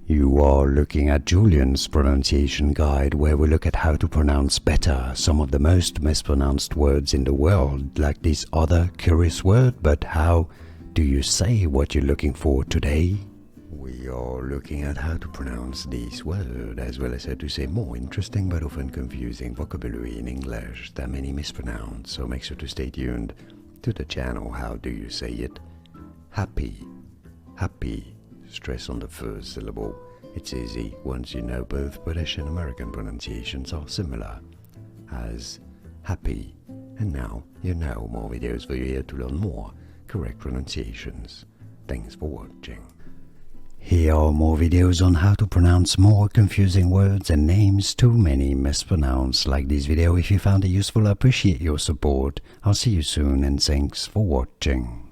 You are looking at Julian's pronunciation guide, where we look at how to pronounce better some of the most mispronounced words in the world, like this other curious word. But how do you say what you're looking for today? We are looking at how to pronounce this word, as well as how to say more interesting but often confusing vocabulary in English that many mispronounce, so make sure to stay tuned to the channel. How do you say it? Happy. Happy. Stress on the first syllable. It's easy once you know both British and American pronunciations are similar as happy. And now you know more videos for you here to learn more correct pronunciations. Thanks for watching. Here are more videos on how to pronounce more confusing words and names too many mispronounced. Like this video if you found it useful. I appreciate your support. I'll see you soon and thanks for watching.